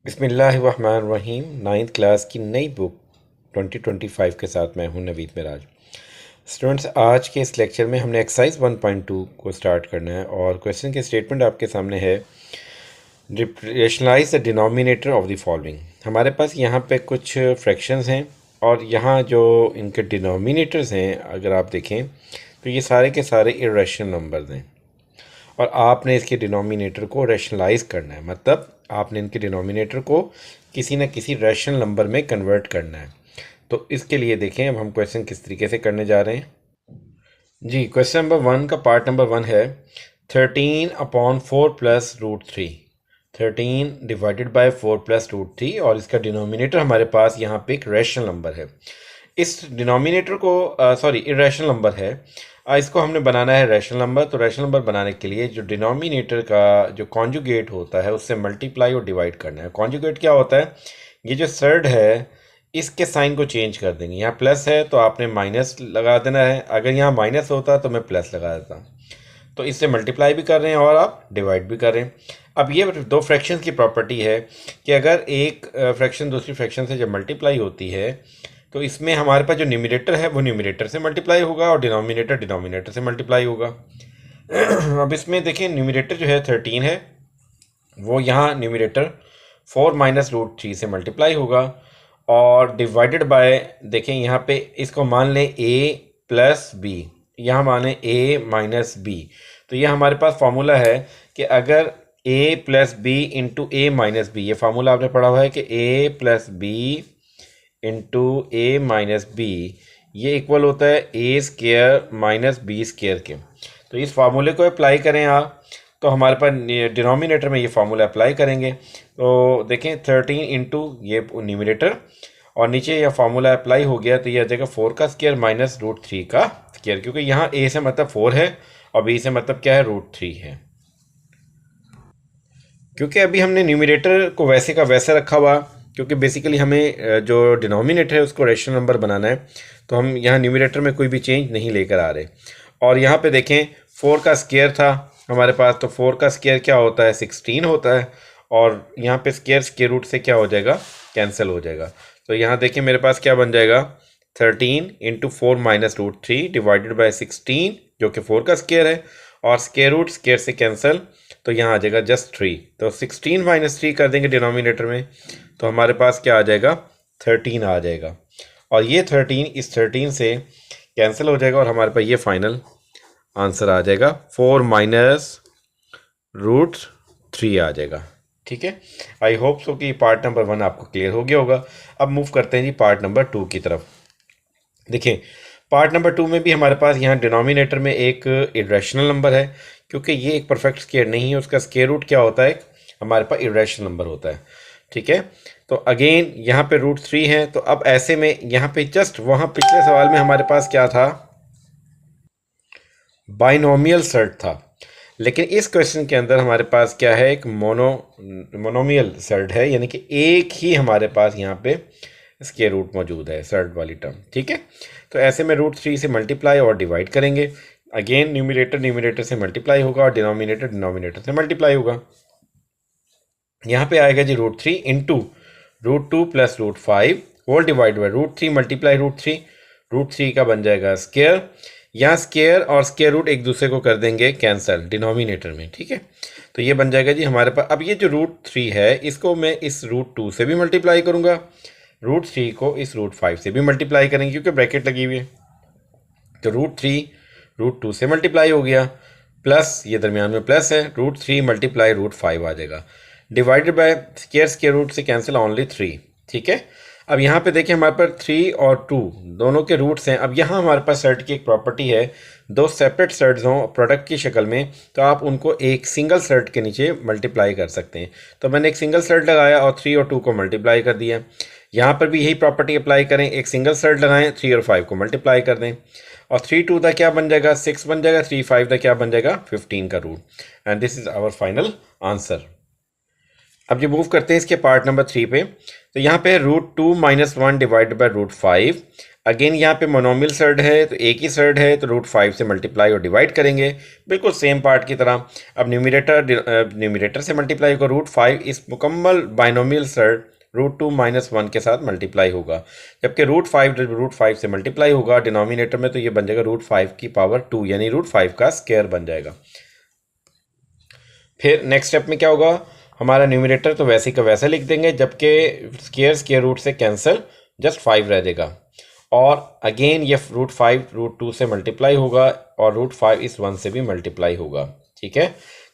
बिस्मिल्लाहिर्रहमानिर्रहीम। Ninth class की नई बुक 2025 के साथ मैं हूं नवीद मिराज। स्टूडेंट्स, आज के इस लेक्चर में हमने एक्सरसाइज 1.2 को स्टार्ट करना है और क्वेश्चन के स्टेटमेंट आपके सामने है। Rationalise the denominator of the following. हमारे पास यहाँ पे कुछ फ्रैक्शंस हैं और यहाँ जो इनके डिनोमिनेटर्स हैं अगर आप देखें तो ये सारे के सारे इरेशनल नंबर्स हैं और आपने इसके डिनोमिनेटर को रैशनलाइज करना है, मतलब आपने इनके डिनोमिनेटर को किसी न किसी रैशनल नंबर में कन्वर्ट करना है। तो इसके लिए देखें अब हम क्वेश्चन किस तरीके से करने जा रहे हैं। जी, क्वेश्चन नंबर 1 का पार्ट नंबर 1 है 13/4 plus root 3। 13 divided by 4 plus root 3 और इसका डिनोमिनेटर हमारे पास यहाँ पे एक रैशनल नंबर है। इस डिनोमिनेटर को सॉरी इरेशनल नंबर है, इसको हमने बनाना है रैशनल नंबर। तो रैशनल नंबर बनाने के लिए जो डिनोमिनेटर का जो कॉन्जुगेट होता है उससे मल्टीप्लाई और डिवाइड करना है। कॉन्जुगेट क्या होता है? ये जो सर्ड है इसके साइन को चेंज कर देंगे। यहाँ प्लस है तो आपने माइनस लगा देना है, अगर यहाँ माइनस होता तो मैं प्लस लगा देता। तो इससे मल्टीप्लाई भी कर रहे हैं और आप डिवाइड भी कर रहे हैं। अब ये दो फ्रैक्शंस की प्रॉपर्टी है कि अगर एक फ्रैक्शन दूसरी फ्रैक्शन से जब मल्टीप्लाई होती है तो इसमें हमारे पास जो न्यूमरेटर है वो न्यूमरेटर से मल्टीप्लाई होगा और डिनोमिनेटर डिनोमिनेटर से मल्टीप्लाई होगा। अब इसमें देखें न्यूमरेटर जो है 13 है, वो यहाँ न्यूमरेटर 4 माइनस रूट 3 से मल्टीप्लाई होगा और डिवाइडेड बाय देखें यहाँ पे इसको मान लें a प्लस बी, यहाँ माने a माइनस बी। तो ये हमारे पास फार्मूला है कि अगर a plus B into A minus B, ये फार्मूला आपने पढ़ा हुआ है कि a plus B into A minus B ये इक्वल होता है A square minus B square के। तो इस फार्मूले को अप्लाई करें आप तो हमारे पास डिनोमिनेटर में ये फार्मूला अप्लाई करेंगे तो देखें 13 इंटू ये न्यूमरेटर और नीचे यह फार्मूला अप्लाई हो गया तो ये आ जाएगा 4 का स्केयर माइनस रूट 3 का स्केयर, क्योंकि यहाँ ए से मतलब 4 है और बी से मतलब क्या है, रूट 3 है। क्योंकि अभी हमने न्यूमरेटर को वैसे का वैसा रखा हुआ, क्योंकि बेसिकली हमें जो डिनोमिनेटर है उसको रैशनल नंबर बनाना है तो हम यहाँ न्यूमरेटर में कोई भी चेंज नहीं लेकर आ रहे। और यहाँ पे देखें 4 का स्केयर था हमारे पास, तो 4 का स्केयर क्या होता है, 16 होता है और यहाँ पे स्केयर स्केयर रूट से क्या हो जाएगा, कैंसिल हो जाएगा। तो यहाँ देखें मेरे पास क्या बन जाएगा 13 into 4 minus root 3 divided by 16 जो कि 4 का स्केयर है और स्केयर रूट स्केयर से कैंसिल, तो यहाँ आ जाएगा जस्ट 3। तो 16 माइनस 3 कर देंगे डिनोमिनेटर में तो हमारे पास क्या आ जाएगा, 13 आ जाएगा और ये 13 इस 13 से कैंसिल हो जाएगा और हमारे पास ये फाइनल आंसर आ जाएगा 4 माइनस रूट 3 आ जाएगा। ठीक है, आई होप सो कि पार्ट नंबर 1 आपको क्लियर हो गया होगा। अब मूव करते हैं जी पार्ट नंबर 2 की तरफ। देखिए पार्ट नंबर 2 में भी हमारे पास यहाँ डिनोमिनेटर में एक इरेशनल नंबर है, क्योंकि ये एक परफेक्ट स्केयर नहीं है, उसका स्केयर रूट क्या होता है, हमारे पास इरेशनल नंबर होता है। ठीक है, तो अगेन यहाँ पे रूट 3 है, तो अब ऐसे में यहाँ पे जस्ट वहाँ पिछले सवाल में हमारे पास क्या था, बाइनोमियल सर्ट था, लेकिन इस क्वेश्चन के अंदर हमारे पास क्या है, एक मोनोमियल सर्ट है, यानी कि एक ही हमारे पास यहाँ पे स्केयर रूट मौजूद है, सर्ट वाली टर्म। ठीक है, तो ऐसे में रूट 3 से मल्टीप्लाई और डिवाइड करेंगे। अगेन न्यूमरेटर न्यूमरेटर से मल्टीप्लाई होगा और डिनोमिनेटर डिनोमिनेटर से मल्टीप्लाई होगा। यहाँ पे आएगा जी root 3 into root 2 plus root 5 whole divide by root 3 multiply root 3 का बन जाएगा स्केयर। यहाँ स्केयर और स्केयर रूट एक दूसरे को कर देंगे कैंसल डिनोमिनेटर में। ठीक है, तो ये बन जाएगा जी हमारे पास। अब ये जो रूट 3 है इसको मैं इस रूट 2 से भी मल्टीप्लाई करूँगा, रूट 3 को इस रूट 5 से भी मल्टीप्लाई करेंगे क्योंकि ब्रैकेट लगी हुई है। तो रूट 3 रूट 2 से मल्टीप्लाई हो गया, प्लस ये दरमियान में प्लस है, रूट 3 मल्टीप्लाई रूट 5 आ जाएगा, डिवाइडेड बाय स्केयर रूट से कैंसिल ओनली 3। ठीक है, अब यहाँ पे देखिए हमारे पास 3 और 2 दोनों के रूट्स हैं। अब यहाँ हमारे पास सर्ट की एक प्रॉपर्टी है, दो सेपरेट सर्ट्स हों प्रोडक्ट की शक्ल में तो आप उनको एक सिंगल सर्ट के नीचे मल्टीप्लाई कर सकते हैं। तो मैंने एक सिंगल सर्ट लगाया और 3 और 2 को मल्टीप्लाई कर दिया। यहाँ पर भी यही प्रॉपर्टी अप्लाई करें, एक सिंगल सर्ट लगाएं, 3 और 5 को मल्टीप्लाई कर दें और 3 2 का क्या बन जाएगा, 6 बन जाएगा, 3 5 का क्या बन जाएगा, 15 का root. And this is our final answer. अब ये मूव करते हैं इसके पार्ट नंबर 3 पे। तो यहाँ पे root 2 minus 1 divide by root 5। Again यहाँ पे मोनोमियल सर्ड है तो एक ही सर्ड है तो √5 से मल्टीप्लाई और डिवाइड करेंगे, बिल्कुल सेम पार्ट की तरह। अब न्यूमिनेटर से मल्टीप्लाई होगा √5, इस मुकम्मल बाइनोमियल सर्ड √2 - 1 के साथ मल्टीप्लाई होगा, जबकि √5 से मल्टीप्लाई होगा डिनोमिनेटर में तो ये बन जाएगा √5 की पावर 2 यानी √5 का स्क्वायर बन जाएगा। फिर नेक्स्ट स्टेप में क्या होगा, हमारा न्यूमिनेटर तो वैसे का वैसा लिख देंगे, जबकि स्क्वायर रूट से कैंसिल जस्ट 5 रह जाएगा। और अगेन ये √5 √2 से मल्टीप्लाई होगा और √5 इस 1 से भी मल्टीप्लाई होगा। ठीक है,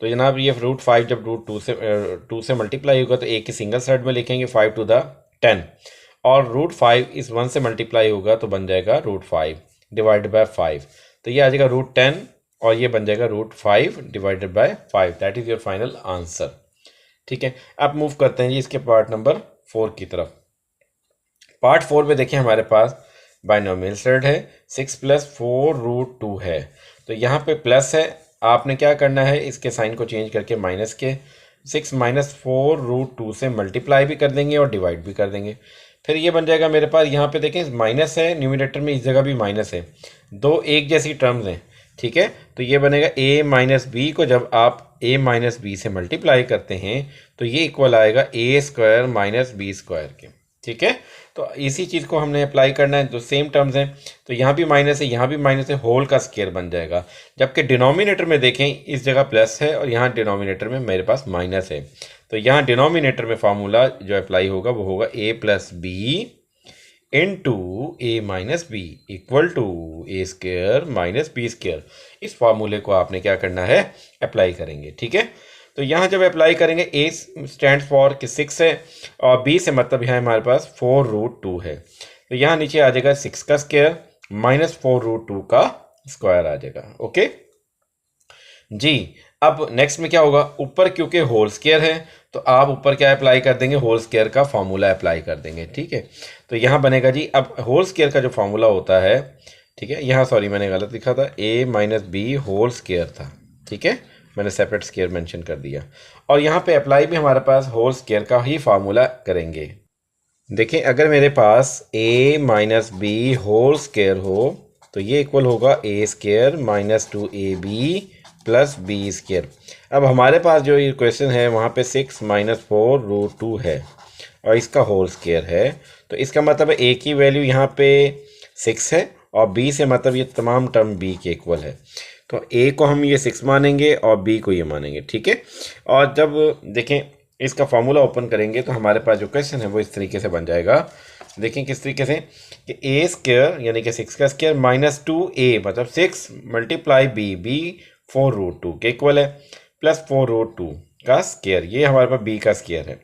तो जनाब ये √5 जब √2 से मल्टीप्लाई होगा तो एक ही सिंगल साइड में लिखेंगे 5 to the 10, और √5 इस 1 से मल्टीप्लाई होगा तो बन जाएगा √5 डिवाइडेड बाय 5, तो ये आ जाएगा √10 और ये बन जाएगा √5 divided by 5। That is your final answer. ठीक है, अब मूव करते हैं जी इसके पार्ट नंबर 4 की तरफ। पार्ट 4 में देखें हमारे पास बाइनोमियल सर्ड है, 6 + 4 √2 है, तो यहाँ पे प्लस है, आपने क्या करना है इसके साइन को चेंज करके माइनस के 6 - 4 √2 से मल्टीप्लाई भी कर देंगे और डिवाइड भी कर देंगे। फिर ये बन जाएगा मेरे पास, यहाँ पे देखें माइनस है न्यूमिनेटर में, इस जगह भी माइनस है, दो एक जैसी टर्म्स हैं। ठीक है, तो ये बनेगा a - b को जब आप a - b से मल्टीप्लाई करते हैं तो ये इक्वल आएगा a² - b² के। ठीक है, तो इसी चीज़ को हमने अप्लाई करना है, जो सेम टर्म्स हैं, तो यहाँ भी माइनस है यहाँ भी माइनस है, होल का स्क्वायर बन जाएगा। जबकि डिनोमिनेटर में देखें इस जगह प्लस है और यहाँ डिनोमिनेटर में मेरे पास माइनस है, तो यहाँ डिनोमिनेटर में फार्मूला जो अप्लाई होगा वो होगा a + b into a - b equal to a² - b²। इस फार्मूले को आपने क्या करना है, अप्लाई करेंगे। ठीक है, तो यहाँ जब अप्लाई करेंगे a स्टैंड फॉर कि 6 है और b से मतलब यहाँ हमारे पास 4 √2 है, तो यहाँ नीचे आ जाएगा 6 का स्क्वायर - 4 √2 का स्क्वायर आ जाएगा। ओके जी, अब नेक्स्ट में क्या होगा, ऊपर क्योंकि होल स्क्वायर है तो आप ऊपर क्या अप्लाई कर देंगे, होल स्क्वायर का फार्मूला अप्लाई कर देंगे। ठीक है, तो यहाँ बनेगा जी, अब होल स्क्वायर का जो फार्मूला होता है, ठीक है, यहाँ सॉरी मैंने गलत लिखा था, a - b होल स्क्वायर था। ठीक है, मैंने सेपरेट स्क्वायर मेंशन कर दिया, और यहाँ पे अप्लाई भी हमारे पास होल स्क्वायर का ही फार्मूला करेंगे। देखें अगर मेरे पास a - b होल स्क्वायर हो तो ये इक्वल होगा a² - 2ab + b²। अब हमारे पास जो ये क्वेश्चन है वहाँ पे 6 - 4 √2 है और इसका होल स्क्वायर है, तो इसका मतलब है a की वैल्यू यहाँ पे 6 है और b से मतलब ये तमाम टर्म b के इक्वल है, तो a को हम ये 6 मानेंगे और b को ये मानेंगे। ठीक है, और जब देखें इसका फार्मूला ओपन करेंगे तो हमारे पास जो क्वेश्चन है वो इस तरीके से बन जाएगा। देखें किस तरीके से कि a² यानी कि 6 का स्क्वायर - 2a मतलब 6 × b 4 √2 के इक्वल है, प्लस 4 √2 का स्क्वायर, ये हमारे पास b का स्क्वायर है,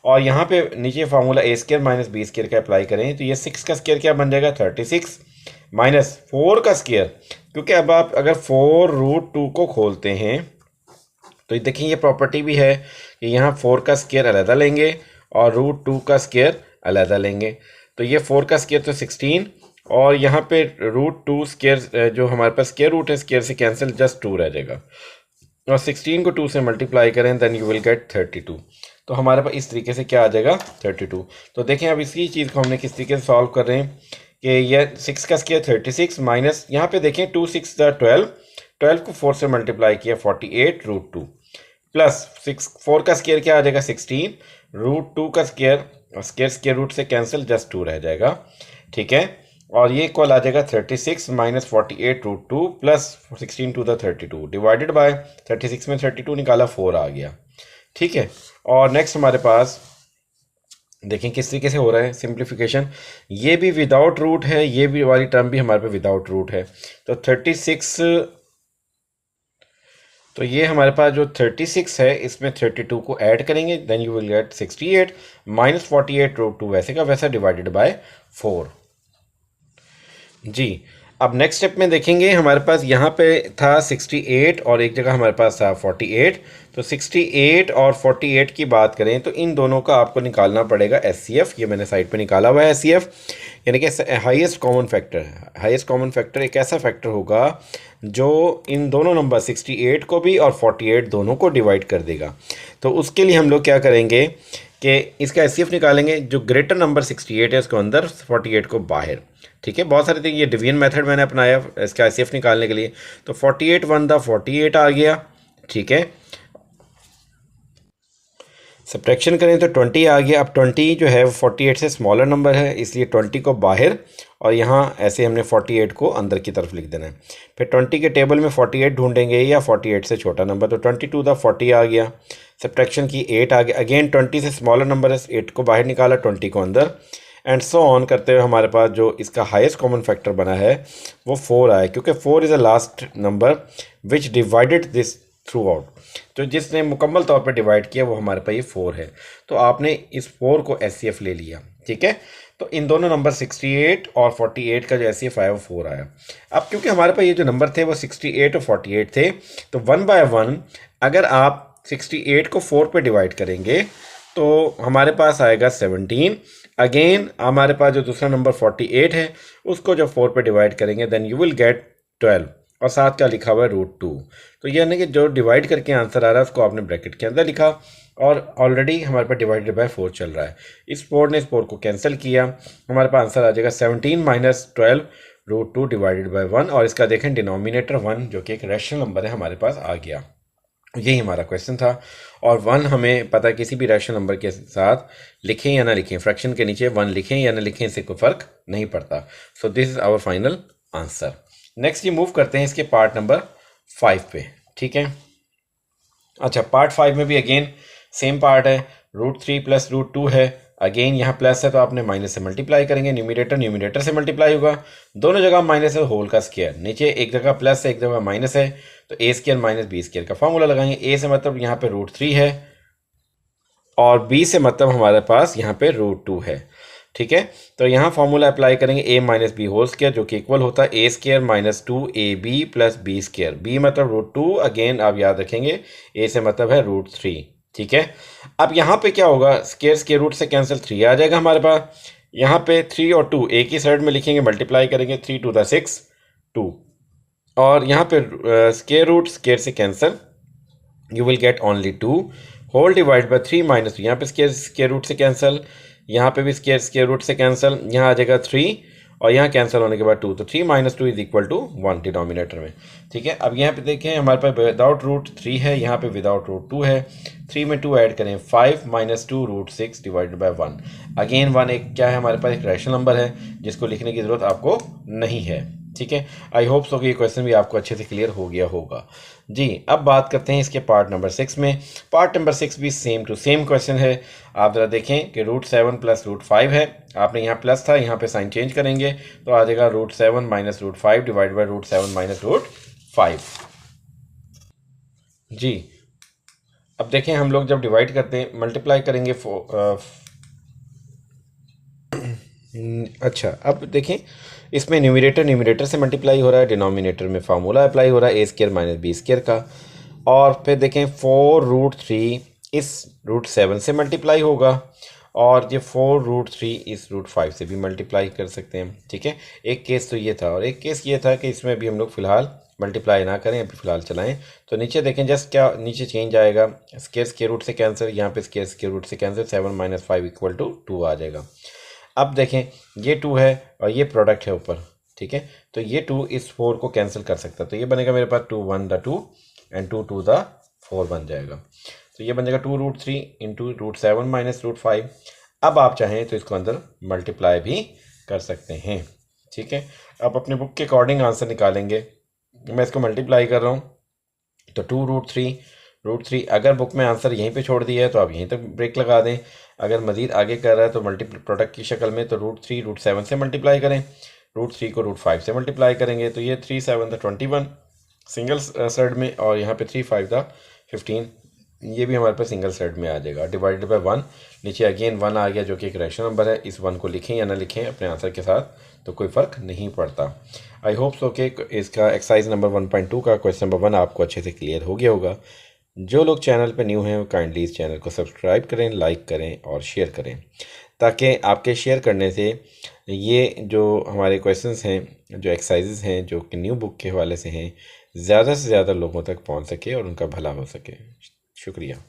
और यहाँ पे नीचे फार्मूला a² - b² का अप्लाई करें तो ये 6 का स्क्वायर क्या बन जाएगा, 36 - 4 का स्क्वायर, क्योंकि अब आप अगर 4 √2 को खोलते हैं तो देखिए ये प्रॉपर्टी भी है कि यहाँ 4 का स्क्वायर अलग लेंगे और √2 का स्क्वायर अलग लेंगे, तो ये 4 का स्क्वायर तो 16 और यहाँ पे √2 स्क्वायर जो हमारे पास स्क्वायर रूट है, स्क्वायर से कैंसिल जस्ट 2 रह जाएगा, और 16 को 2 से मल्टीप्लाई करें देन यू विल गेट 32, तो हमारे पास इस तरीके से क्या आ जाएगा 32। तो देखें अब इसी चीज़ को हमने किस तरीके से सॉल्व कर रहे हैं कि यह 6 का स्क्वायर 36 माइनस यहाँ पे देखें 2 6 12, 12 को 4 से मल्टीप्लाई किया 48 √2 प्लस 4 का स्क्वायर क्या आ जाएगा 16, √2 का स्क्वायर और स्क्वायर रूट से कैंसिल जस्ट 2 रह जाएगा। ठीक है, और ये इक्वल आ जाएगा 36 - 48 √2 plus 16 to the 32 divided by 36 में 32 निकाला 4 आ गया। ठीक है, और नेक्स्ट हमारे पास देखें किस तरीके से हो रहा है सिंप्लीफिकेशन, ये भी विदाउट रूट है, ये भी वाली टर्म भी हमारे पे विदाउट रूट है, तो 36, तो ये हमारे पास जो 36 है इसमें 32 को ऐड करेंगे देन यू विल गेट 68 - 48 √2 वैसे का वैसा डिवाइडेड बाय 4। जी, अब नेक्स्ट स्टेप में देखेंगे हमारे पास यहाँ पे था 68 और एक जगह हमारे पास था 48, तो 68 और 48 की बात करें तो इन दोनों का आपको निकालना पड़ेगा HCF, ये मैंने साइड पे निकाला हुआ है HCF, यानी कि highest common factor. Highest common factor एक ऐसा फैक्टर होगा जो इन दोनों नंबर 68 को भी और 48 दोनों को डिवाइड कर देगा। तो उसके लिए हम लोग क्या करेंगे कि इसका एचसीएफ निकालेंगे। जो ग्रेटर नंबर 68 है उसको अंदर, 48 को बाहर। ठीक है, बहुत सारे थे, ये डिवीजन मेथड मैंने अपनाया इसका एचसीएफ निकालने के लिए। तो 48 वन दा 48 आ गया। ठीक है, सब्ट्रैक्शन करें तो 20 आ गया। अब 20 जो है वो 48 से स्मॉलर नंबर है, इसलिए 20 को बाहर और यहाँ ऐसे हमने 48 को अंदर की तरफ लिख देना है। फिर 20 के टेबल में 48 ढूंढेंगे या 48 से छोटा नंबर, तो 22 द 40 आ गया। सब्ट्रैक्शन की 8 आ गया। अगेन 20 से स्मॉलर नंबर है, 8 को बाहर निकाला, 20 को अंदर, एंड सो ऑन करते हुए हमारे पास जो इसका हाईएस्ट कॉमन फैक्टर बना है वो 4 आया, क्योंकि 4 is a last number which divided this through out. तो जिसने मुकम्मल तौर पर डिवाइड किया वो हमारे पास ये 4 है। तो आपने इस 4 को एचसीएफ ले लिया। ठीक है, तो इन दोनों नंबर 68 और 48 का जो एचसीएफ आया वो 4 आया। अब क्योंकि हमारे पास ये जो नंबर थे वो 68 और 48 थे, तो 1 बाय 1 अगर आप 68 को 4 पे डिवाइड करेंगे तो हमारे पास आएगा 17। अगेन हमारे पास जो दूसरा नंबर 48 है उसको जब 4 पे डिवाइड करेंगे देन यू विल गेट 12, और साथ का लिखा हुआ है √2। तो ये यानी कि जो डिवाइड करके आंसर आ रहा है उसको आपने ब्रैकेट के अंदर लिखा, और ऑलरेडी हमारे पास डिवाइडेड बाय 4 चल रहा है। इस 4 ने इस 4 को कैंसिल किया, हमारे पास आंसर आ जाएगा 17 माइनस 12 √2 डिवाइडेड बाय 1। और इसका देखें डिनोमिनेटर 1 जो कि एक रैशनल नंबर है हमारे पास आ गया। यही हमारा क्वेश्चन था। और 1 हमें पता है किसी भी रैशनल नंबर के साथ लिखें या ना लिखें, फ्रैक्शन के नीचे 1 लिखें या ना लिखें, इससे कोई फ़र्क नहीं पड़ता। So this is our final answer. Next ये मूव करते हैं इसके पार्ट नंबर 5 पे। ठीक है, अच्छा पार्ट 5 में भी अगेन सेम पार्ट है, √3 प्लस √2 है। अगेन यहाँ प्लस है तो आपने माइनस से मल्टीप्लाई करेंगे, न्यूमिनेटर से मल्टीप्लाई होगा, दोनों जगह माइनस है, होल का स्क्वायर। नीचे एक जगह प्लस है एक जगह माइनस है, तो a² माइनस b² का फॉर्मूला लगाएंगे। a से मतलब यहाँ पे √3 है और b से मतलब हमारे पास यहाँ पे √2 है। ठीक है, तो यहाँ फॉर्मूला अप्लाई करेंगे a minus B whole square, जो कि इक्वल होता है a² minus 2ab plus b²। b मतलब √2, अगेन आप याद रखेंगे a से मतलब है √3। ठीक है, अब यहाँ पे क्या होगा, स्क्वायर रूट से कैंसिल 3 आ जाएगा हमारे पास। यहाँ पे 3 और 2 एक ही साइड में लिखेंगे, मल्टीप्लाई करेंगे, 3 2 द 6 2, और यहाँ पे स्क्वायर रूट स्क्वायर से cancel, you will get only 2 whole divide by 3 minus 2। यहाँ पे स्क्वायर रूट से कैंसिल, यहाँ पे भी स्क्वायर रूट से कैंसिल, यहाँ आ जाएगा 3 और यहाँ कैंसिल होने के बाद 2, तो 3 minus 2 is equal to 1 denominator में। ठीक है, अब यहाँ पे देखें हमारे पास विदाउट √3 है, यहाँ पे विदाउट √2 है। 3 में 2 ऐड करें, 5 माइनस 2 √6 डिवाइडेड बाय 1। अगेन 1 एक क्या है हमारे पास, एक रैशनल नंबर है जिसको लिखने की ज़रूरत आपको नहीं है। ठीक है, आई होप सो कि ये क्वेश्चन भी आपको अच्छे से क्लियर हो गया होगा जी। अब बात करते हैं इसके पार्ट नंबर 6 में। पार्ट नंबर 6 भी सेम टू सेम क्वेश्चन है। आप ज़रा देखें कि √7 प्लस √5 है, आपने यहाँ प्लस था, यहाँ पे साइन चेंज करेंगे तो आ जाएगा √7 माइनस √5 डिवाइड बाई √7 माइनस √5 जी। अब देखें हम लोग जब डिवाइड करते हैं मल्टीप्लाई करेंगे अच्छा अब देखें इसमें न्यूमरेटर से मल्टीप्लाई हो रहा है, डिनोमिनेटर में फार्मूला अप्लाई हो रहा है a² माइनस b² का। और फिर देखें 4√3 इस √7 से मल्टीप्लाई होगा, और ये 4√3 इस √5 से भी मल्टीप्लाई कर सकते हैं। ठीक है, एक केस तो ये था, और एक केस ये था कि इसमें भी हम लोग फ़िलहाल मल्टीप्लाई ना करें, अभी फ़िलहाल चलाएं। तो नीचे देखें जस्ट क्या नीचे चेंज आएगा, स्क्वायर रूट से कैंसिल, यहाँ पे स्क्वायर रूट से कैंसिल, 7 माइनस 5 इक्वल टू 2 आ जाएगा। अब देखें ये 2 है और ये प्रोडक्ट है ऊपर। ठीक है, तो ये 2 इस 4 को कैंसिल कर सकता है, तो ये बनेगा मेरे पास 2 1 द 2 एंड 2 2 द 4 बन जाएगा। तो ये बन जाएगा 2√3 इंटू √7 माइनस √5। अब आप चाहें तो इसको अंदर मल्टीप्लाई भी कर सकते हैं। ठीक है, अब अपने बुक के अकॉर्डिंग आंसर निकालेंगे। मैं इसको मल्टीप्लाई कर रहा हूँ, तो 2√3 अगर बुक में आंसर यहीं पे छोड़ दिया है तो आप यहीं तक ब्रेक लगा दें। अगर मज़ीद आगे कर रहा है तो मल्टीपल प्रोडक्ट की शक्ल में, तो √3 √7 से मल्टीप्लाई करें, √3 को √5 से मल्टीप्लाई करेंगे, तो ये 3 7 द 21 सिंगल साइड में, और यहाँ पे 3 5 द 15 ये भी हमारे पास सिंगल साइड में आ जाएगा, डिवाइडेड बाय 1। नीचे अगेन 1 आ गया जो कि एक रैशनल नंबर है। इस 1 को लिखें या ना लिखें अपने आंसर के साथ तो कोई फ़र्क नहीं पड़ता। आई होप सो कि इसका एक्सरसाइज नंबर 1.2 का क्वेश्चन नंबर 1 आपको अच्छे से क्लियर हो गया होगा। जो लोग चैनल पर न्यू हैं वो काइंडली इस चैनल को सब्सक्राइब करें, लाइक करें और शेयर करें, ताकि आपके शेयर करने से ये जो हमारे क्वेश्चंस हैं, जो एक्सरसाइजेस हैं, जो कि न्यू बुक के हवाले से हैं, ज़्यादा से ज़्यादा लोगों तक पहुंच सके और उनका भला हो सके। शुक्रिया।